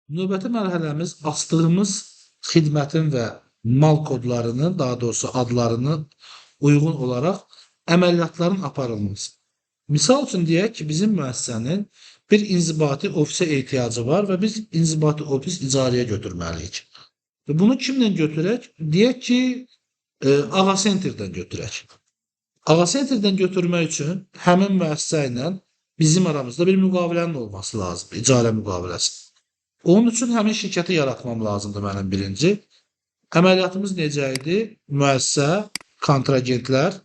Növbəti mərhələmiz açdığımız xidmətin və mal kodlarının, daha doğrusu adlarının uyğun olaraq əməliyyatların aparılması. Misal üçün deyək ki, bizim müəssisənin bir inzibati ofisə ehtiyacı var və biz inzibati ofis icarəyə götürməliyik. Və bunu kimlə götürək? Deyək ki, Ağa Centerdən götürək. Ağa Centerdən götürmək üçün həmin müəssisə ilə bizim aramızda bir müqavilənin olması lazım, icarə müqaviləsi. Onun üçün həmin şirkəti yaratmam lazımdır mənim birinci. Əməliyyatımız necə idi? Müəssisə, kontragentlər,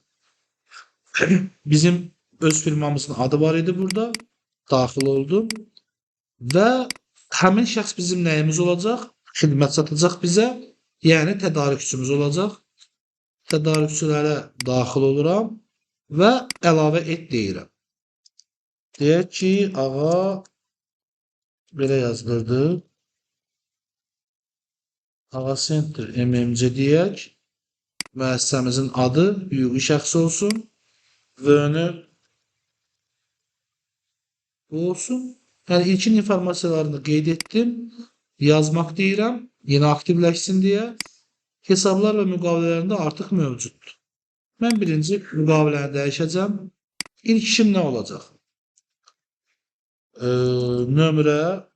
bizim öz firmamızın adı var idi burada, daxil oldum və həmin şəxs bizim nəyimiz olacaq? Xidmət satacaq bizə, yəni tədarükçümüz olacaq. Tədarükçülərə daxil oluram və əlavə et deyirəm. Deyək ki, Ağa belə yazılırdı. Ağa Center MMC deyək. Müəssisəmizin adı hüquqi şəxs olsun. V-nü bu olsun. Yəni ilkin informasiyalarını qeyd etdim. Yazmaq deyirəm. Yeni aktivləşsin deyə. Hesablar və müqavilələrində artıq mövcuddur. Mən birinci müqaviləni dəyişəcəm. İlk işim nə olacaq? Nömrə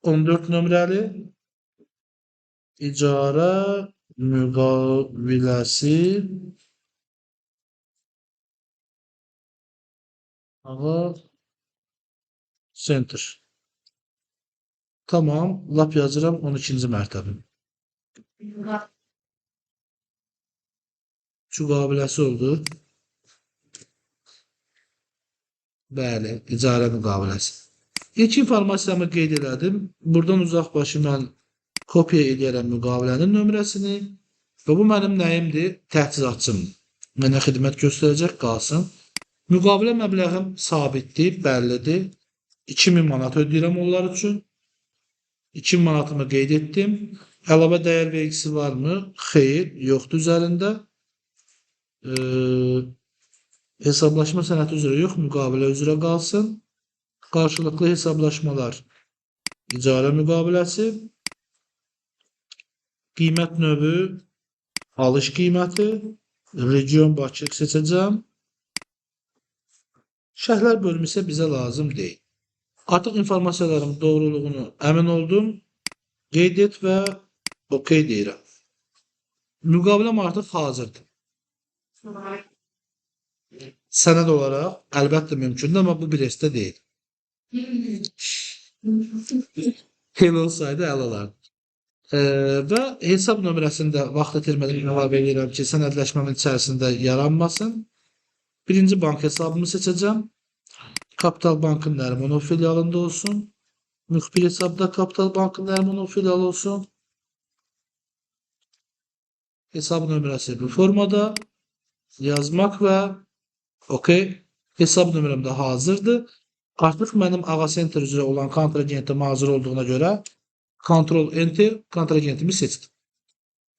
14 nömrəli icarə müqaviləsi Ağa Center. Tamam, lap yazıram 12-ci mərtəbə. Müqaviləsi oldu. Bəli, icarə müqaviləsi. İlk informasiyamı qeyd elədim. Buradan uzaqbaşı mən kopya edərəm müqavilənin nömrəsini və bu mənim nəyimdir? Təchizatçımdır. Mənə xidmət göstərəcək, qalsın. Müqavilə məbləğim sabitdir, bəllidir. 2000 manat ödəyirəm onlar üçün. 2000 manatımı qeyd etdim. Əlavə dəyər vergisi varmı? Xeyr, yoxdur üzərində. Hesablaşma sənədi üzrə yox, müqavilə üzrə qalsın. Qarşılıqlı hesablaşmalar, icarə müqaviləsi, qiymət növü, alış qiyməti, region Bakı seçəcəm. Şərhlər bölümü isə bizə lazım deyil. Artıq informasiyaların doğruluğunu əmin oldum. Qeyd et və OK deyirəm. Müqaviləm artıq hazırdır. Sənəd olaraq əlbəttə mümkündür, amma bu Brestdə deyil. El olsaydı əl olardı. Və hesab nömrəsində vaxt itirmədən əlavə edirəm ki, sənədləşməmin içərisində yaranmasın. Birinci bank hesabımı seçəcəm. Kapital Bankın Nərimanov filialında olsun. Müxbir hesabda Kapital Bankın Nərimanov filialı olsun. Hesab nömrəsi bu formada. Yazmaq və OK. Hesab nömrəm də hazırdır. Artıq mənim Ağa Center üzrə olan kontragentim hazır olduğuna görə Ctrl Enter kontragentimi seçdim.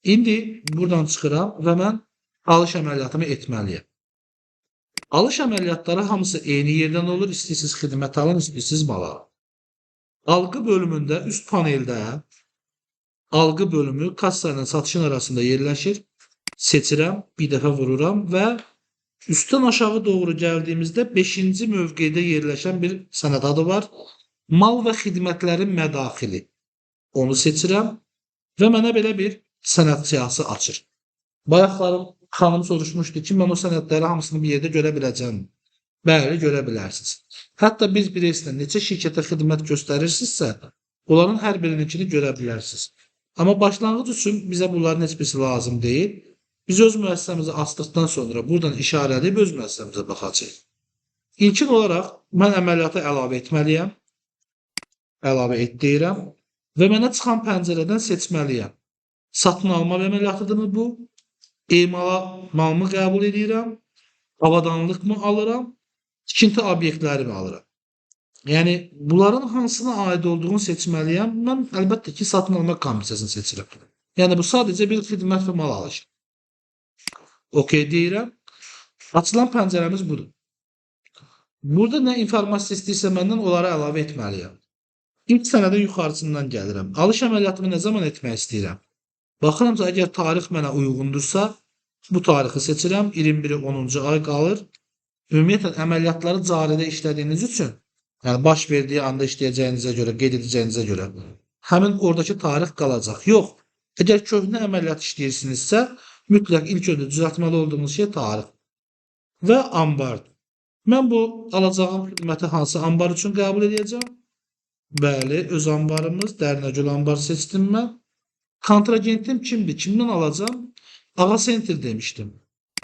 İndi buradan çıxıram və mən alış əməliyyatımı etməliyəm. Alış əməliyyatları hamısı eyni yerdən olur. İstəyirsiniz xidmət alın, istəyirsiniz mal alın. Algı bölümündə üst paneldə algı bölümü kassa ilə satışın arasında yerləşir. Seçirəm, bir dəfə vururam və üstdən aşağı doğru gəldiyimizdə 5-ci mövqedə yerləşən bir sənəd adı var. Mal və xidmətlərin mədaxili. Onu seçirəm və mənə belə bir sənəd siyahısı açır. Bayaqlarım xanım soruşmuşdu ki, mən o sənədləri hamısını bir yerdə görə biləcəm. Bəli, görə bilərsiniz. Hətta biz Brestdə neçə şirkətə xidmət göstərirsinizsə, onların hər birininkini görə bilərsiniz. Amma başlanğıc üçün bizə bunların heç birisi lazım deyil. Biz öz müəssisəmizi açdıqdan sonra buradan işarələyib öz müəssisəmizə baxacağıq. İlkin olaraq mən əməliyyata əlavə etməliyəm. Əlavə et deyirəm və mənə çıxan pəncərədən seçməliyəm. Satın alma əməliyyatıdırmı bu? Emala malımı qəbul edirəm, avadanlıq mı alıram, tikinti obyektləri mi alıram? Yəni, bunların hansına aid olduğunu seçməliyəm. Mən əlbəttə ki, satın alma komissiyasını seçirəm. Yəni, bu sadəcə bir xidmət və mal alışı. OK deyirəm. Açılan pəncərəmiz budur. Burada nə informasiya istəyirsə məndən onları əlavə etməliyəm. İlk sənədin yuxarısından gəlirəm. Alış əməliyyatımı nə zaman etmək istəyirəm? Baxıramsa, əgər tarix mənə uyğundursa, bu tarixi seçirəm. 21-i 10-cu ay qalır. Ümumiyyətlə, əməliyyatları caridə işlədiyiniz üçün, yəni baş verdiyi anda işləyəcəyinizə görə, qeyd edəcəyinizə görə, həmin oradakı tarix qalacaq. Yox, əgər köhnə əməliyyat işləyirsinizsə, mütləq ilk öncə düzəltməli olduğunuz şey tarix və ambardır. Mən bu alacağım xidməti hansı ambar üçün qəbul edəcəm? Bəli, öz ambarımız, Dərnəgül ambar seçdim mən. Kontragentim kimdir? Kimdən alacam? Ağa Center demişdim.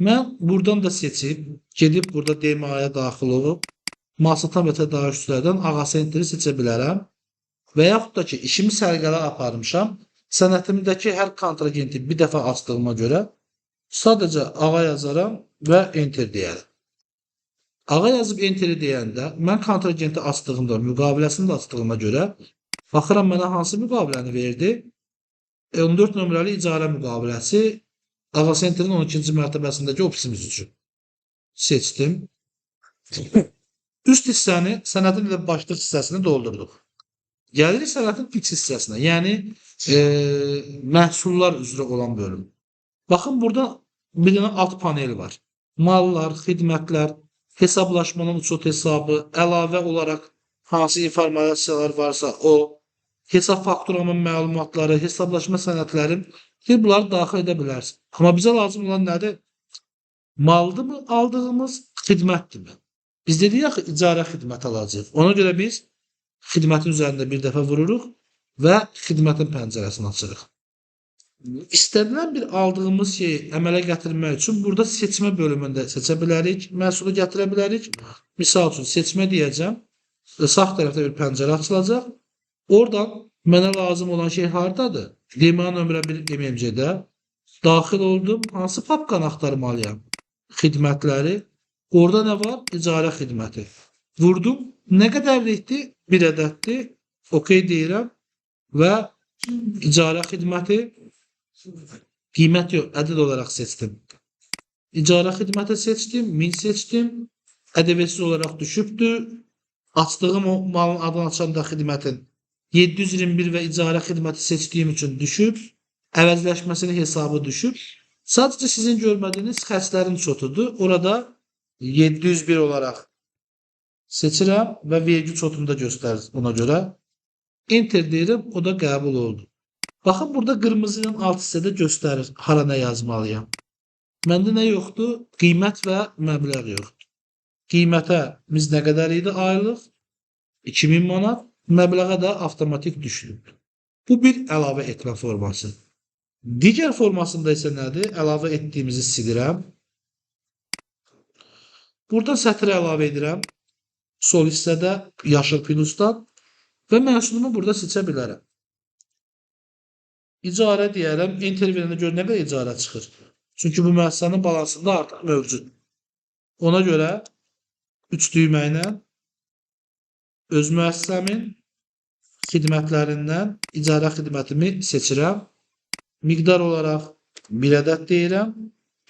Mən buradan da seçib, gedib burada DMA-ya daxil olub, Masatametə daşüslərdən Ağa Centeri seçə bilərəm. Və yaxud da ki, işimi sərgələ aparmışam, sənətimdəki hər kontragenti bir dəfə açdığıma görə sadəcə ağa yazaram və enter deyərəm. Ağa yazıb enteri deyəndə, mən kontragenti açdığımda, müqaviləsini də açdığıma görə, baxıram mənə hansı müqaviləni verdi? 14 nömrəli icarə müqaviləsi Ağa Centerin 12-ci mərtəbəsindəki ofisimiz üçün. Seçdim. Üst hissəni, sənədin ilə başlıq hissəsini doldurduq. Gəlirik sənədin fix hissəsinə, yəni məhsullar üzrə olan bölüm. Baxın, burada bir dənə alt panel var. Mallar, xidmətlər, hesablaşmanın uçot hesabı, əlavə olaraq hansı informasiyalar varsa o, hesab fakturamın məlumatları, hesablaşma sənədlərim, bunları daxil edə bilərsin. Amma bizə lazım olan nədir? Maldır mı aldığımız, xidmətdir mi? Biz dedik ya, icarə xidmət alacaq. Ona görə biz xidmətin üzərində bir dəfə vururuq və xidmətin pəncərəsini açırıq. İstənilən bir aldığımız şeyi əmələ gətirmək üçün burada seçmə bölümündə seçə bilərik, məhsulu gətirə bilərik. Misal üçün seçmə deyəcəm, sağ tərəfdə bir pəncərə açılacaq. Oradan mənə lazım olan şey hardadır? DMA nömrə 1 MMC-də daxil oldum. Hansı papkanı axtarmalıyam? Xidmətləri. Orada nə var? İcarə xidməti. Vurdum. Nə qədərlikdir? Bir ədəddir. OK deyirəm və icarə xidməti qiymət yox, ədəd olaraq seçdim. İcarə xidməti seçdim, 1000 seçdim. Ədəbiyyətsiz olaraq düşübdür. Açdığım o malın adını açanda xidmətin 721 və icarə xidməti seçdiyim üçün düşüb. Əvəzləşməsinin hesabı düşüb. Sadəcə sizin görmədiyiniz xərclərin çotudur. Orada 701 olaraq seçirəm və vergi çotunda göstərir ona görə. Enter deyirəm, o da qəbul oldu. Baxın, burada qırmızı ilə alt hissədə göstərir hara nə yazmalıyam. Məndə nə yoxdur? Qiymət və məbləğ yoxdur. Qiymətə biz nə qədər idi aylıq? 2000 manat. Məbləğə də avtomatik düşülüb. Bu bir əlavə etmə forması. Digər formasında isə nədir? Əlavə etdiyimizi silirəm. Buradan sətir əlavə edirəm. Sol hissədə yaşıl plusdan və məhsulumu burada seçə bilərəm. İcarə deyərəm. Enter verəndə gör nə qədər icarə çıxır. Çünki bu müəssisənin balansında artıq mövcud. Ona görə 3 düymə ilə öz müəssisəmin xidmətlərindən icarə xidmətimi seçirəm. Miqdar olaraq 1 ədəd deyirəm.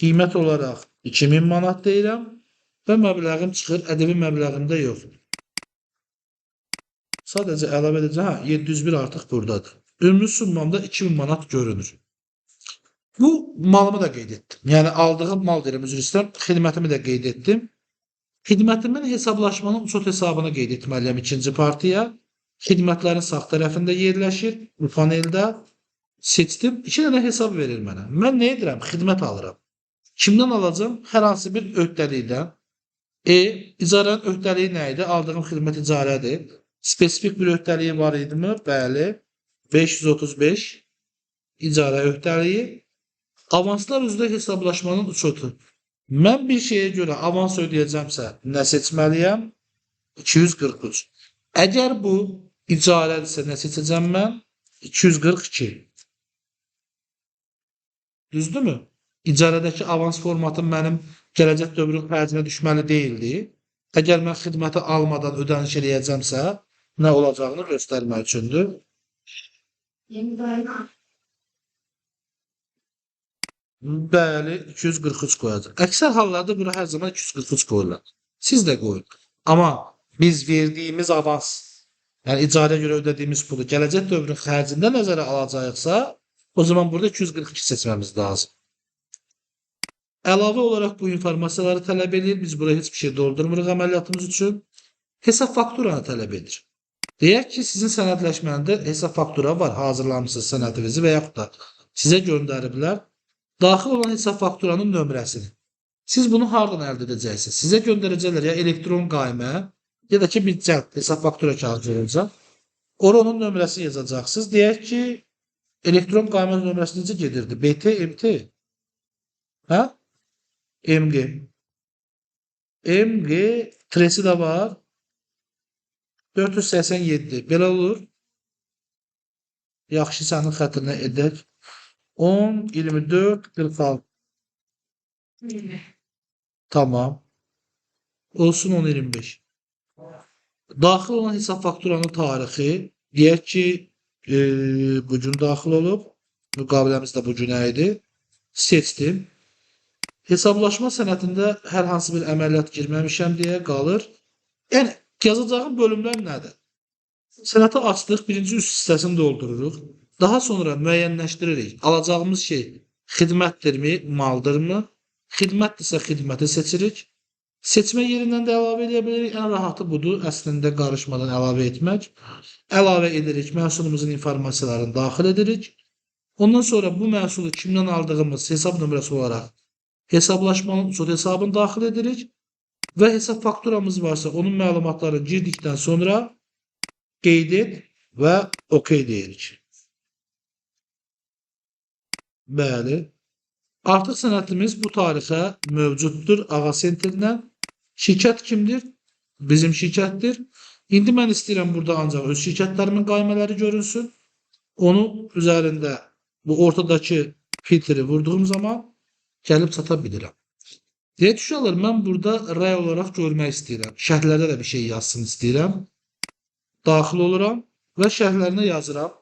Qiymət olaraq 2000 manat deyirəm. Və məbləğim çıxır. Ədəbi məbləğimdə yoxdur. Sadəcə əlavə edəcəm. 701 artıq buradadır. Ümumi summamda 2000 manat görünür. Bu malımı da qeyd etdim. Yəni aldığım mal deyirəm, üzr istəyirəm, xidmətimi də qeyd etdim. Xidmətimin hesablaşmanın uçot hesabını qeyd etməliyəm ikinci partiya. Xidmətlərin sağ tərəfində yerləşir. Bu paneldə seçdim. 2 dənə hesab verir mənə. Mən nə edirəm? Xidmət alıram. Kimdən alacam? Hər hansı bir öhdəlikdən. İcarənin öhdəliyi nə idi? Aldığım xidmət icarədir. Spesifik bir öhdəliyi var idi mi? Bəli. 535 icarə öhdəliyi. Avanslar üzrə hesablaşmanın uçotu. Mən bir şeyə görə avans ödəyəcəmsə nə seçməliyəm? 243. Əgər bu icarədirsə nə seçəcəm mən? 242. Düzdürmü? İcarədəki avans formatı mənim gələcək dövrün xərcinə düşməli deyildi. Əgər mən xidməti almadan ödəniş eləyəcəmsə, nə olacağını göstərmək üçündür. Bəli, 243 qoyacaq. Əksər hallarda bura hər zaman 243 qoyurlar. Siz də qoyun. Amma biz verdiyimiz avans Yəni icarəyə görə ödədiyimiz pulu gələcək dövrün xərcində nəzərə alacaqsa, o zaman burada 242 seçməmiz lazım. Əlavə olaraq bu informasiyaları tələb edir. Biz buraya heç bir şey doldurmuruq əməliyyatımız üçün. Hesab fakturanı tələb edir. Deyək ki, sizin sənədləşməndə hesab faktura var, hazırlamısınız sənədinizi və yaxud da sizə göndəriblər. Daxil olan hesab fakturanın nömrəsini. Siz bunu hardan əldə edəcəksiniz? Sizə göndərəcəklər ya elektron qaymə, ya da ki bir cəld hesab faktura kağıdı olacaq. Onun nömrəsini yazacaqsınız. Deyək ki, elektron qayma nömrəsi necə gedirdi? BT, MT? Hə? MG. MG tresi də var. 487. Belə olur. Yaxşı sənin xətrinə edək. 10, 24, 46. Tamam. Olsun 10, 25. Daxil olan hesab fakturanın tarixi. Deyək ki, bu gün daxil olub. Müqaviləmiz də bu günə idi. Seçdim. Hesablaşma sənədində hər hansı bir əməliyyat girməmişəm deyə qalır. Yəni, yazacağım bölümlər nədir? Sənəti açdıq, birinci üst hissəsini doldururuq. Daha sonra müəyyənləşdiririk. Alacağımız şey xidmətdirmi, maldırmı? Xidmətdirsə xidməti seçirik. Seçmə yerindən də əlavə edə bilirik. Ən rahatı budur, əslində qarışmadan əlavə etmək. Əlavə edirik, məhsulumuzun informasiyalarını daxil edirik. Ondan sonra bu məhsulu kimdən aldığımız hesab nömrəsi olaraq hesablaşmanın usul hesabını daxil edirik və hesab fakturamız varsa onun məlumatlarını girdikdən sonra qeyd et və OK deyirik. Bəli. Artıq sənədimiz bu tarixə mövcuddur Ağa Senterdən. Şirkət kimdir? Bizim şirkətdir. İndi mən istəyirəm burada ancaq öz şirkətlərimin qaymələri görünsün. Onun üzərində bu ortadakı filtri vurduğum zaman gəlib çata bilirəm. Deyək uşaqlar, mən burada rəy olaraq görmək istəyirəm. Şərhlərdə də bir şey yazsın istəyirəm. Daxil oluram və şərhlərinə yazıram.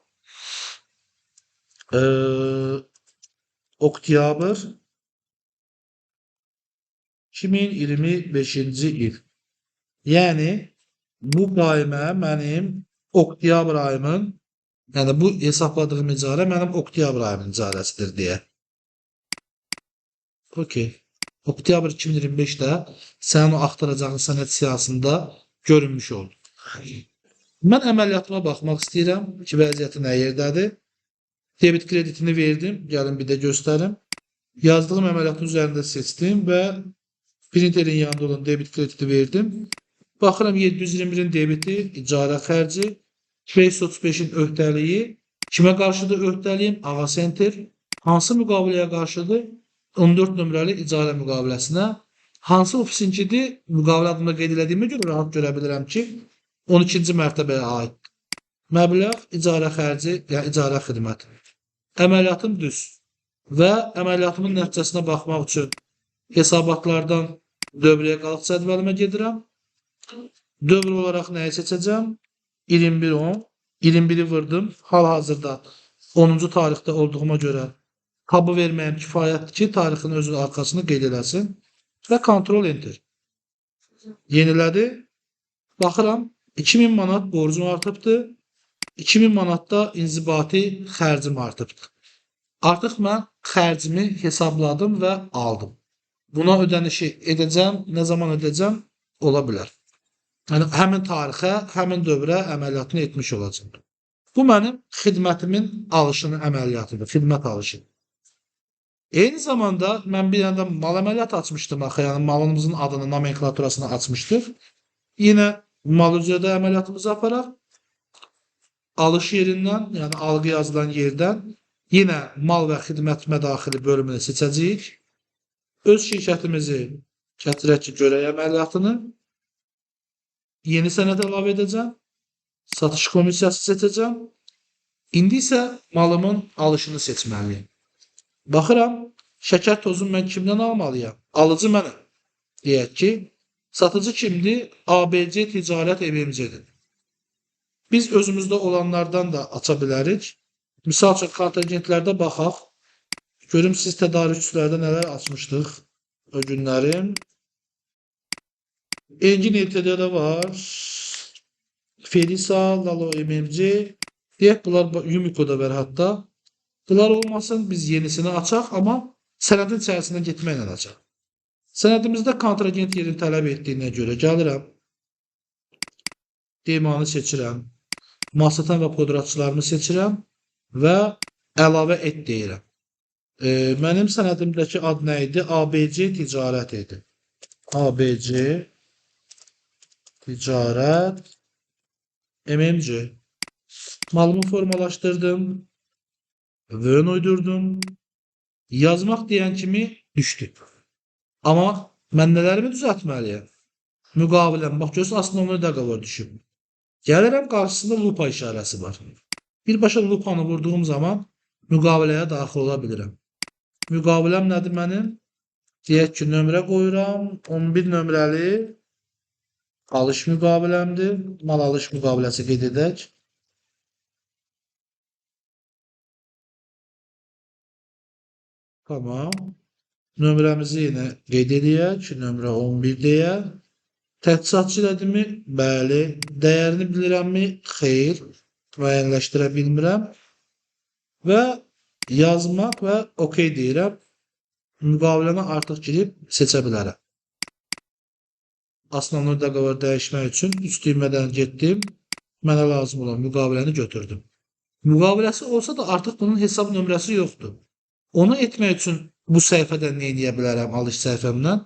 Oktyabr 2025-ci il. Yəni, bu qaymə mənim oktyabr ayımın, yəni bu hesabladığım icarə mənim oktyabr ayımın icarəsidir deyə. Okey. Oktyabr 2025'də sənin o axtaracağın sənəd siyasında görünmüş oldu. Mən əməliyyatıma baxmaq istəyirəm ki, vəziyyəti nə yerdədir. Debit kreditini verdim. Gəlin bir də göstərim. Yazdığım əməliyyatın üzərində seçdim və printerin yanında olan debit krediti verdim. Baxıram 721'in debiti, icarə xərci, 535'in öhdəliyi. Kimə qarşıdır öhdəliyim? Ağa Center. Hansı müqaviləyə qarşıdır? 14 nömrəli icarə müqaviləsinə. Hansı ofisinkidir? Müqavilə adında qeyd elədiyimə görə rahat görə bilirəm ki, 12-ci mərtəbəyə aid. Məbləğ, icarə xərci, yəni icarə xidməti. Əməliyyatım düz. Və əməliyyatımın nəticəsinə baxmaq üçün hesabatlardan dövrəyə qalıq cədvəlimə gedirəm. Dövr olaraq nəyi seçəcəm? 21-10. 21'i vurdum. Hal-hazırda 10-cu tarixdə olduğuma görə tabı verməyəm kifayətdir ki, tarixin özünün arxasını qeyd eləsin və Ctrl Enter. Yenilədi. Baxıram, 2000 manat borcum artıbdır. 2000 manatda inzibati xərcim artıbdır. Artıq mən xərcimi hesabladım və aldım. Buna ödənişi edəcəm, nə zaman edəcəm? Ola bilər. Yəni, həmin tarixə, həmin dövrə əməliyyatını etmiş olacaq. Bu mənim xidmətimin alışının əməliyyatıdır, xidmət alışı. Eyni zamanda mən bir yana mal əməliyyatı açmışdım axı, yəni malımızın adını, nomenklaturasını açmışdıq. Yine mal üzrədə əməliyyatımızı aparaq. Alış yerindən, yəni algı yazılan yerdən yine mal və xidmət mədaxili bölümünü seçəcəyik. Öz şirkətimizi gətirək ki, görək əməliyyatını. Yeni sənəd əlavə edəcəm. Satış komissiyası seçəcəm. İndi isə malımın alışını seçməliyim. Baxıram, şəkər tozunu mən kimdən almalıyam? Alıcı mənəm. Deyək ki, satıcı kimdir? ABC Ticarət MMC-dir. Biz özümüzdə olanlardan da aça bilərik. Misal üçün, kontingentlərdə baxaq. Görüm, siz tədarükçülərdə nələr açmışdıq o günlərim. Engin ETD-də var. Felisa, Lalo, MMC. Deyək, bunlar Yumiko'da var hatta. Bunlar olmasın, biz yenisini açaq, amma sənədin içərisindən getməklə açaq. Sənədimizdə kontragent yerini tələb etdiyinə görə gəlirəm. Temanı seçirəm. Masatan və podratçılarımı seçirəm və əlavə et deyirəm. Mənim sənədimdəki ad nə idi? ABC ticarət idi. ABC ticarət MMC. Malımı formalaşdırdım. Vön uydurdum. Yazmaq deyən kimi düşdü. Amma mən nələrimi düzəltməliyəm? Müqaviləm. Bax, görürsən, aslında onu da qavur düşüb. Gəlirəm, qarşısında lupa işarəsi var. Birbaşa lupanı vurduğum zaman müqaviləyə daxil ola bilirəm. Müqaviləm nədir mənim? Deyək ki, nömrə qoyuram. 11 nömrəli alış müqaviləmdir. Mal alış müqaviləsi qeyd edək. Tamam. Nömrəmizi yenə qeyd edək. Nömrə 11 deyə. Təchizatçı ilədimi? Bəli. Dəyərini bilirəmmi? Xeyr. Müəyyənləşdirə bilmirəm. Və yazmaq və OK deyirəm. Müqaviləni artıq girib seçə bilərəm. Aslında onu da qavar dəyişmək üçün üst düymədən getdim. Mənə lazım olan müqaviləni götürdüm. Müqaviləsi olsa da artıq bunun hesab nömrəsi yoxdur. Onu etmək üçün bu səhifədən nə edə bilərəm alış səhifəmdən?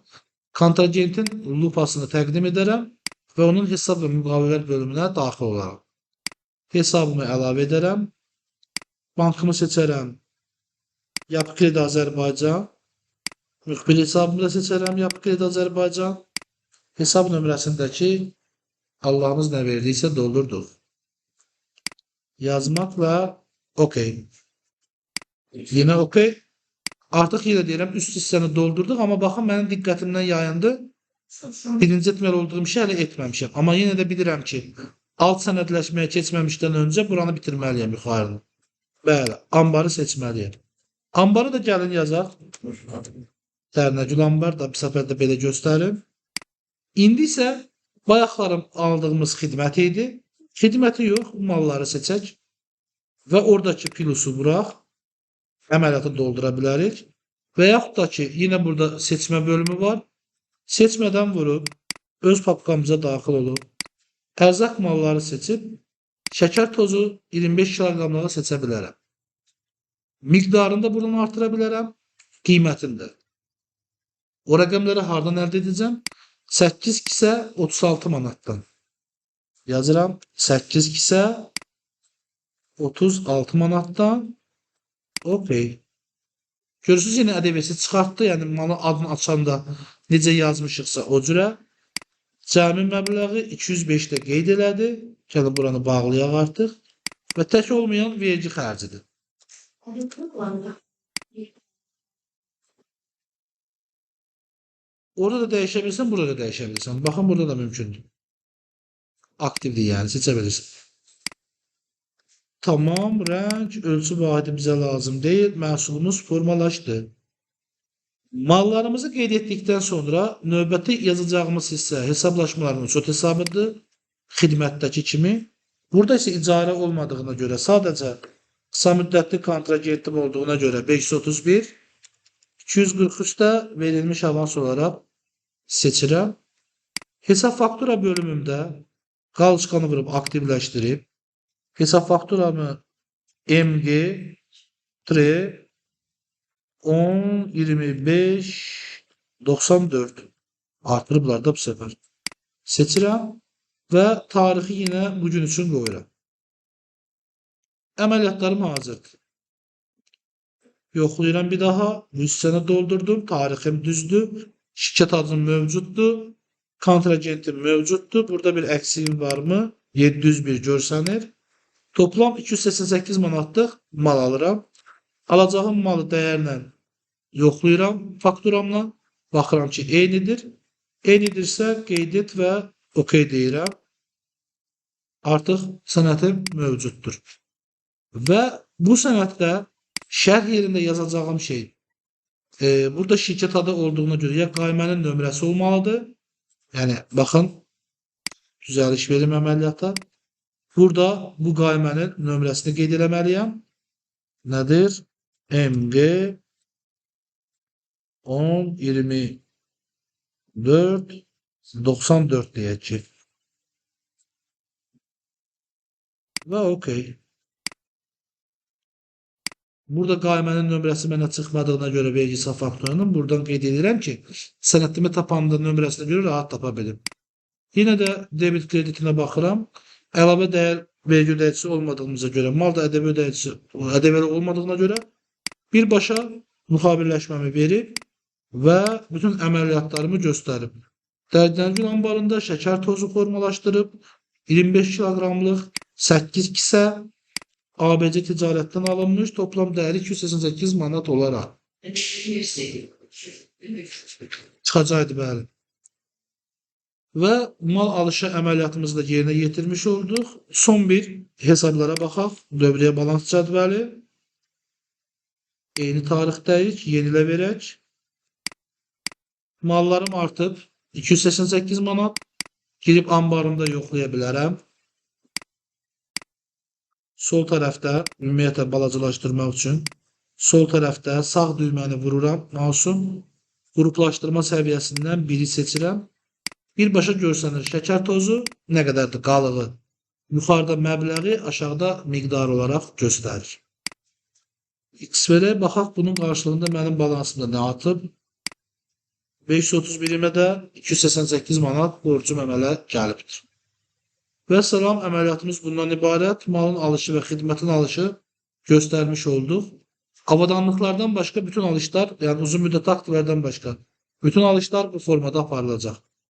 Kontragentin lupasını təqdim edərəm və onun hesab və müqavilələr bölümünə daxil olarım. Hesabımı əlavə edərəm. Bankımı seçərəm. Yapı Kredi Azərbaycan. Müxbir hesabımı da seçərəm. Yapı Kredi Azərbaycan. Hesab nömrəsindəki Allahımız nə verdiysə doldurduq. Yazmaq və OK. Yenə OK. Artıq yenə deyirəm, üst hissəni doldurduq, amma baxın, mənim diqqətimdən yayındı. Birinci etməli olduğum şey hələ etməmişəm. Amma yenə də bilirəm ki, alt sənədləşməyə keçməmişdən öncə buranı bitirməliyəm yuxarını. Bəli, ambarı seçməliyəm. Ambarı da gəlin yazaq. Dərnəgül ambar da bir səfərdə belə göstərim. İndi isə bayaqlarım aldığımız xidmət idi. Xidməti yox, malları seçək və oradakı plusu vuraq. Əməliyyatı doldura bilərik. Və yaxud da ki, yenə burada seçmə bölümü var. Seçmədən vurub, öz papkamıza daxil olub, ərzaq malları seçib, şəkər tozu 25 kiloqramlığa seçə bilərəm. Miqdarında bunu artıra bilərəm, qiymətində. O rəqəmləri hardan əldə edəcəm? 8 kisə 36 manatdan. Yazıram, 8 kisə 36 manatdan. OK. Görürsünüz, yenə ədəbiyyəsi çıxartdı. Yəni, malın adını açanda necə yazmışıqsa o cürə. Cəmi məbləği 205-də qeyd elədi. Gəlin, buranı bağlayaq artıq. Və tək olmayan vergi xərcidir. Orada da dəyişə bilirsən, burada da dəyişə bilirsən. Baxın, burada da mümkündür. Aktivdir, yəni, seçə bilirsən. Tamam, rəng, ölçü vahidi bizə lazım deyil. Məhsulumuz formalaşdı. Mallarımızı qeyd etdikdən sonra növbəti yazacağımız hissə hesablaşmaların uçot hesabıdır. Xidmətdəki kimi. Burada isə icarə olmadığına görə sadəcə qısa müddətli kontragentim olduğuna görə 531, 243-də verilmiş avans olaraq seçirəm. Hesab faktura bölümümdə qalçıqanı vurub aktivləşdirib, hesab fakturamı MG 10 25 94 artırıblar da bu səfər. Seçirəm və tarixi yenə bugün üçün qoyuram. Əməliyyatlarım hazırdır. Yoxlayıram bir daha. Bu hissəni doldurdum. Tarixim düzdür. Şirkət adım mövcuddur. Kontragentim mövcuddur. Burada bir əksiyim varmı? 701 görsənir. Toplam 288 manatlıq mal alıram. Alacağım malı dəyərlə yoxlayıram fakturamla. Baxıram ki, eynidir. Eynidirsə qeyd et və OK deyirəm. Artıq sənədim mövcuddur. Və bu sənətdə şərh yerində yazacağım şey burada şirkət adı olduğuna görə ya qaymənin nömrəsi olmalıdır. Yəni, baxın, düzəliş verim əməliyyata. Burada bu qaymənin nömrəsini qeyd eləməliyəm. Nədir? MG 10 24 94 deyək ki. Və okey. Burada qaymənin nömrəsi mənə çıxmadığına görə vergisi faktorunun buradan qeyd edirəm ki, sənədimi tapanda nömrəsini görə rahat tapa bilim. Yenə də debit kreditinə baxıram. Əlavə dəyər vergi ödəyicisi olmadığımıza görə, mal da ƏDV ödəyicisi olmadığına görə birbaşa müxabirləşməmi verib və bütün əməliyyatlarımı göstərib. Dərgənəgül anbarında şəkər tozu formalaşdırıb 25 kiloqramlıq 8 kisə ABC ticarətdən alınmış toplam dəyəri 288 manat olaraq çıxacaqdı, bəli. Və mal alışı əməliyyatımızı da yerinə yetirmiş olduq. Son bir hesablara baxaq. Dövriyyə balans cədvəli. Eyni tarixdəyik, yenilə verək. Mallarım artıb 288 manat. Girib ambarımda yoxlaya bilərəm. Sol tərəfdə ümumiyyətlə balacalaşdırmaq üçün sol tərəfdə sağ düyməni vururam, mouse'un qruplaşdırma səviyyəsindən biri seçirəm. Birbaşa görsənir şəkər tozu nə qədərdir qalığı. Yuxarıda məbləği, aşağıda miqdar olaraq göstərir. XV-yə baxaq, bunun qarşılığında mənim balansımda nə atıb? 531-imə də 288 manat borcum əmələ gəlibdir. Və salam, əməliyyatımız bundan ibarət. Malın alışı və xidmətin alışı göstərmiş olduq. Avadanlıqlardan başqa bütün alışlar, yəni uzun müddət aktivlərdən başqa bütün alışlar bu formada aparılacaq.